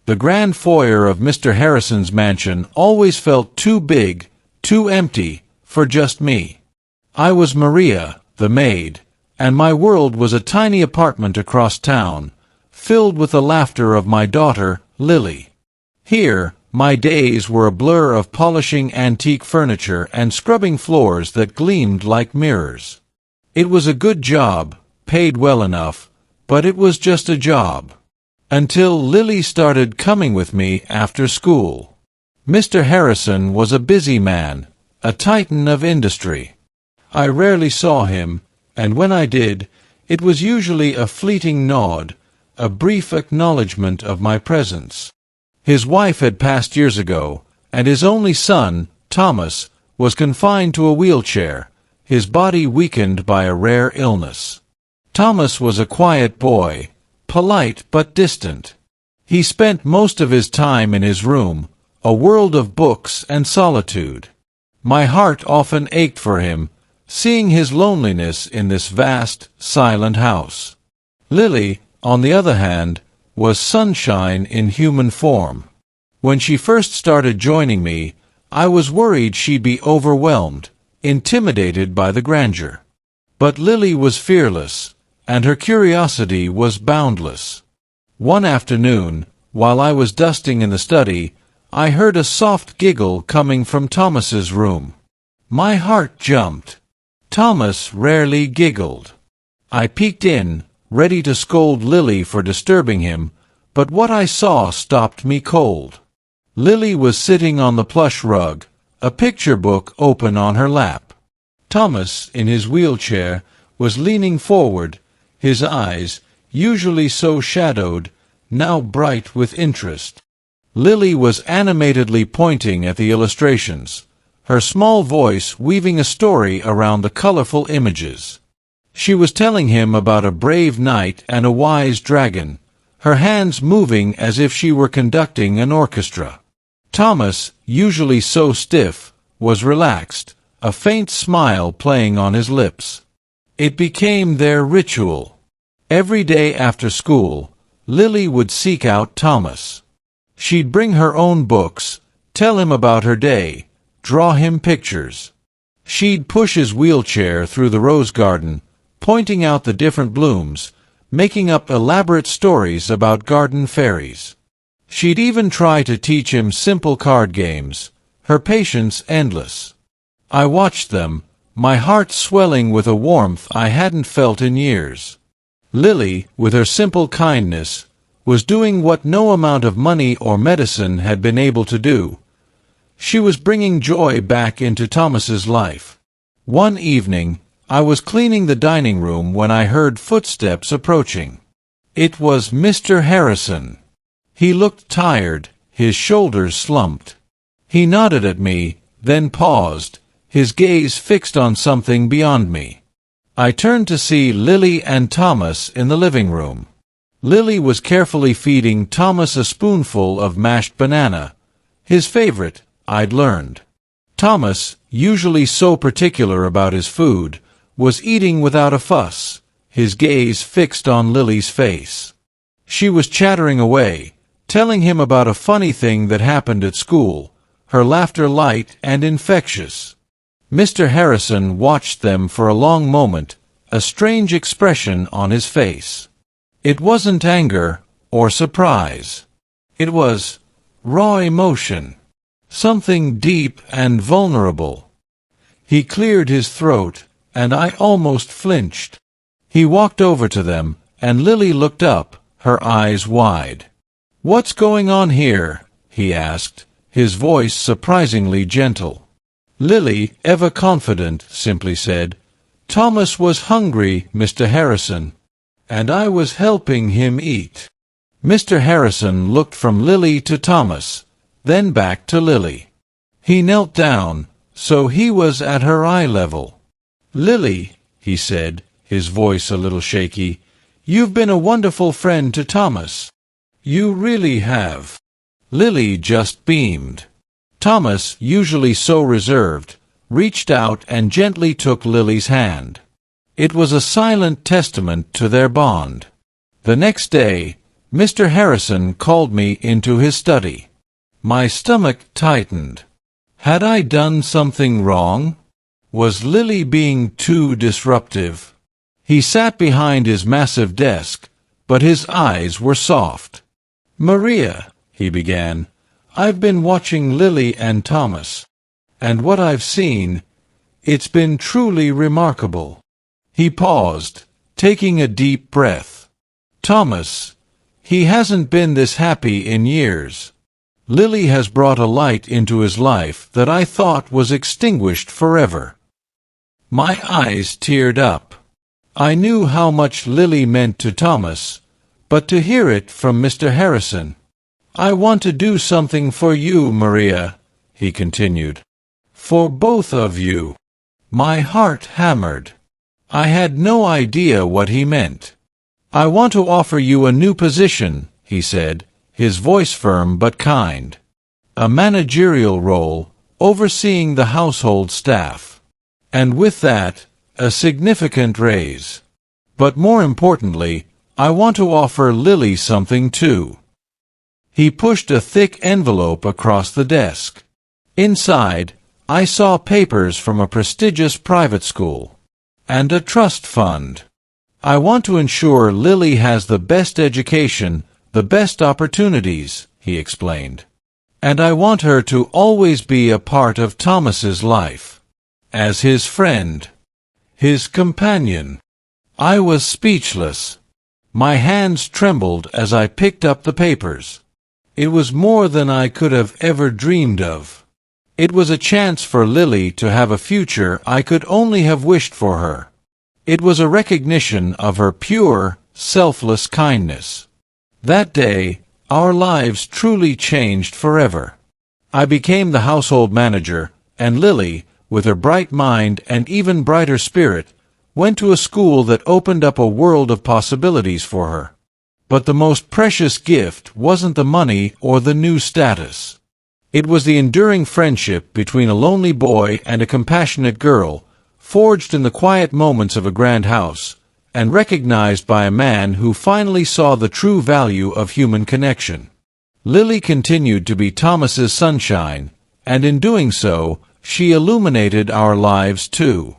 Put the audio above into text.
The grand foyer of Mr. Harrison's mansion always felt too big, too empty, for just me. I was Maria, the maid, and my world was a tiny apartment across town, filled with the laughter of my daughter, Lily. Here, my days were a blur of polishing antique furniture and scrubbing floors that gleamed like mirrors. It was a good job, paid well enough, but it was just a job. Until Lily started coming with me after school. Mr. Harrison was a busy man, a titan of industry. I rarely saw him, and when I did, it was usually a fleeting nod, a brief acknowledgment of my presence. His wife had passed years ago, and his only son, Thomas, was confined to a wheelchair, his body weakened by a rare illness. Thomas was a quiet boy, polite but distant. He spent most of his time in his room, a world of books and solitude. My heart often ached for him, seeing his loneliness in this vast, silent house. Lily, on the other hand, was sunshine in human form. When she first started joining me, I was worried she'd be overwhelmed, intimidated by the grandeur. But Lily was fearless, and her curiosity was boundless. One afternoon, while I was dusting in the study, I heard a soft giggle coming from Thomas's room. My heart jumped. Thomas rarely giggled. I peeked in, ready to scold Lily for disturbing him, but what I saw stopped me cold. Lily was sitting on the plush rug, a picture book open on her lap. Thomas, in his wheelchair, was leaning forward, his eyes, usually so shadowed, now bright with interest. Lily was animatedly pointing at the illustrations, her small voice weaving a story around the colorful images. She was telling him about a brave knight and a wise dragon, her hands moving as if she were conducting an orchestra. Thomas, usually so stiff, was relaxed, a faint smile playing on his lips. It became their ritual. Every day after school, Lily would seek out Thomas. She'd bring her own books, tell him about her day, draw him pictures. She'd push his wheelchair through the rose garden, pointing out the different blooms, making up elaborate stories about garden fairies. She'd even try to teach him simple card games, her patience endless. I watched them, my heart swelling with a warmth I hadn't felt in years. Lily, with her simple kindness, was doing what no amount of money or medicine had been able to do. She was bringing joy back into Thomas's life. One evening, I was cleaning the dining room when I heard footsteps approaching. It was Mr. Harrison. He looked tired, his shoulders slumped. He nodded at me, then paused, his gaze fixed on something beyond me. I turned to see Lily and Thomas in the living room. Lily was carefully feeding Thomas a spoonful of mashed banana, his favorite, I'd learned. Thomas, usually so particular about his food, was eating without a fuss, his gaze fixed on Lily's face. She was chattering away, telling him about a funny thing that happened at school, her laughter light and infectious. Mr. Harrison watched them for a long moment, a strange expression on his face. It wasn't anger or surprise. It was raw emotion, something deep and vulnerable. He cleared his throat, and I almost flinched. He walked over to them, and Lily looked up, her eyes wide. "What's going on here?" he asked, his voice surprisingly gentle. Lily, ever confident, simply said, "Thomas was hungry, Mr. Harrison, and I was helping him eat." Mr. Harrison looked from Lily to Thomas, then back to Lily. He knelt down, so he was at her eye level. "Lily," he said, his voice a little shaky, "you've been a wonderful friend to Thomas. You really have." Lily just beamed. Thomas, usually so reserved, reached out and gently took Lily's hand. It was a silent testament to their bond. The next day, Mr. Harrison called me into his study. My stomach tightened. Had I done something wrong? Was Lily being too disruptive? He sat behind his massive desk, but his eyes were soft. "Maria," he began, "I've been watching Lily and Thomas, and what I've seen, it's been truly remarkable." He paused, taking a deep breath. "Thomas, he hasn't been this happy in years. Lily has brought a light into his life that I thought was extinguished forever." My eyes teared up. I knew how much Lily meant to Thomas, but to hear it from Mr. Harrison. "I want to do something for you, Maria," he continued. "For both of you." My heart hammered. I had no idea what he meant. "I want to offer you a new position," he said, his voice firm but kind. "A managerial role, overseeing the household staff. And with that, a significant raise. But more importantly, I want to offer Lily something too." He pushed a thick envelope across the desk. Inside, I saw papers from a prestigious private school. And a trust fund. "I want to ensure Lily has the best education, the best opportunities," he explained. "And I want her to always be a part of Thomas's life. As his friend. His companion." I was speechless. My hands trembled as I picked up the papers. It was more than I could have ever dreamed of. It was a chance for Lily to have a future I could only have wished for her. It was a recognition of her pure, selfless kindness. That day, our lives truly changed forever. I became the household manager, and Lily, with her bright mind and even brighter spirit, went to a school that opened up a world of possibilities for her. But the most precious gift wasn't the money or the new status. It was the enduring friendship between a lonely boy and a compassionate girl, forged in the quiet moments of a grand house, and recognized by a man who finally saw the true value of human connection. Lily continued to be Thomas's sunshine, and in doing so, she illuminated our lives too.